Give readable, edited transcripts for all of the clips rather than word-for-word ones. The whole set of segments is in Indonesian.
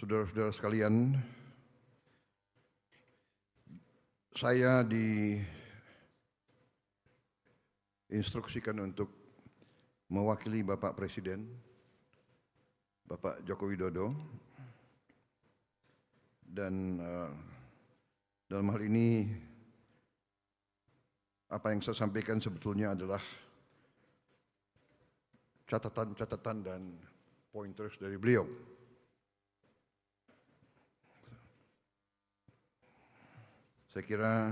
Saudara-saudara sekalian, saya diinstruksikan untuk mewakili Bapak Presiden, Bapak Joko Widodo, dan dalam hal ini apa yang saya sampaikan sebetulnya adalah catatan-catatan dan pointers dari beliau. Saya kira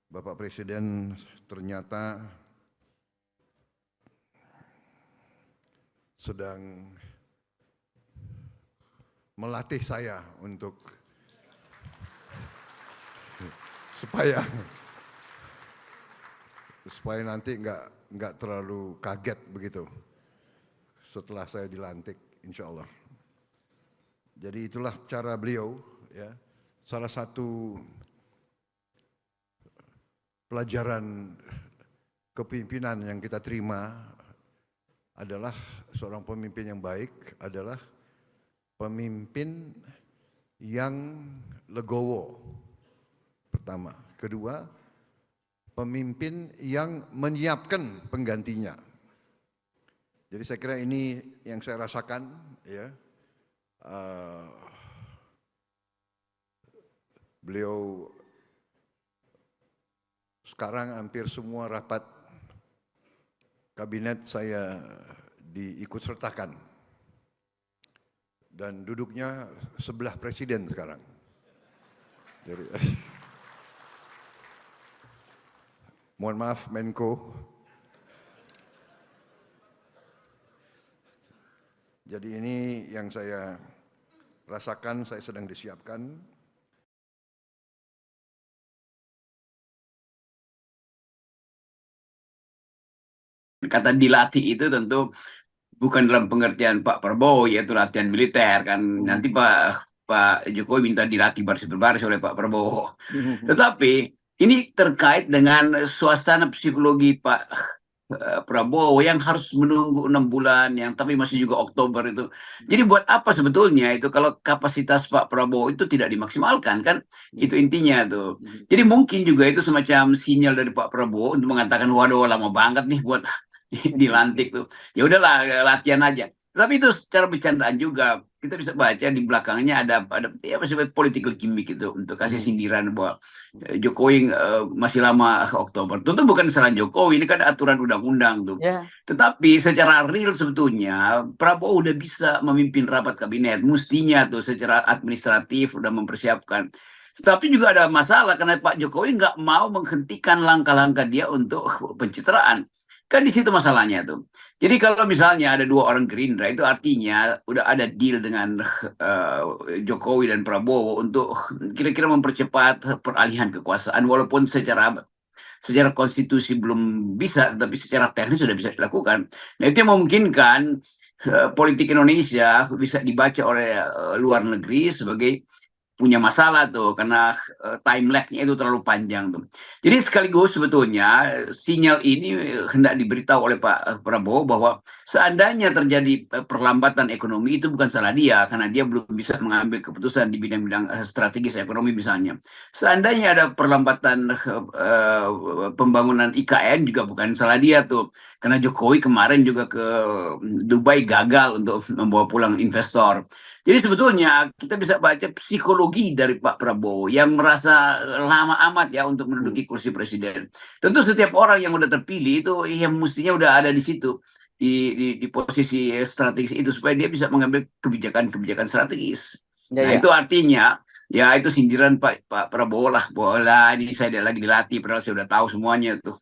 Bapak Presiden ternyata sedang melatih saya untuk supaya nanti nggak terlalu kaget begitu setelah saya dilantik, insya Allah. Jadi itulah cara beliau. Ya, salah satu pelajaran kepemimpinan yang kita terima adalah seorang pemimpin yang baik adalah pemimpin yang legowo, pertama. Kedua, pemimpin yang menyiapkan penggantinya. Jadi saya kira ini yang saya rasakan, ya. Beliau sekarang hampir semua rapat kabinet saya diikut sertakan dan duduknya sebelah presiden sekarang. Jadi, mohon maaf Menko. Jadi ini yang saya rasakan, saya sedang disiapkan. Kata dilatih itu tentu bukan dalam pengertian Pak Prabowo, yaitu latihan militer kan. Nanti Pak Jokowi minta dilatih baris berbaris oleh Pak Prabowo. Tetapi ini terkait dengan suasana psikologi Pak Prabowo yang harus menunggu 6 bulan, yang tapi masih juga Oktober itu. Jadi buat apa sebetulnya itu kalau kapasitas Pak Prabowo itu tidak dimaksimalkan kan? Itu intinya tuh. Jadi mungkin juga itu semacam sinyal dari Pak Prabowo untuk mengatakan, waduh lama banget nih buat dilantik tuh. Ya udahlah latihan aja. Tapi itu secara bercandaan juga kita bisa baca di belakangnya ada ya masih political gimmick itu untuk kasih sindiran bahwa Jokowi masih lama Oktober. Tentu bukan kesalahan Jokowi, ini kan aturan undang-undang tuh. Yeah. Tetapi secara real sebetulnya Prabowo udah bisa memimpin rapat kabinet, mestinya tuh secara administratif udah mempersiapkan. Tetapi juga ada masalah karena Pak Jokowi nggak mau menghentikan langkah-langkah dia untuk pencitraan. Kan di situ masalahnya tuh. Jadi kalau misalnya ada 2 orang Gerindra itu artinya udah ada deal dengan Jokowi dan Prabowo untuk kira-kira mempercepat peralihan kekuasaan walaupun secara konstitusi belum bisa, tapi secara teknis sudah bisa dilakukan. Nah itu yang memungkinkan politik Indonesia bisa dibaca oleh luar negeri sebagai punya masalah tuh karena time lag-nya itu terlalu panjang tuh. Jadi sekaligus sebetulnya sinyal ini hendak diberitahu oleh Pak Prabowo bahwa seandainya terjadi perlambatan ekonomi itu bukan salah dia karena dia belum bisa mengambil keputusan di bidang-bidang strategis ekonomi misalnya. Seandainya ada perlambatan pembangunan IKN juga bukan salah dia tuh karena Jokowi kemarin juga ke Dubai gagal untuk membawa pulang investor. Jadi sebetulnya kita bisa baca psikologi dari Pak Prabowo yang merasa lama amat ya untuk menduduki kursi presiden. Tentu setiap orang yang udah terpilih itu yang mestinya udah ada di situ di posisi strategis itu supaya dia bisa mengambil kebijakan-kebijakan strategis. Ya, nah ya. Itu artinya ya itu sindiran Pak Prabowo lah, bahwa ini saya lagi dilatih padahal saya udah tahu semuanya tuh.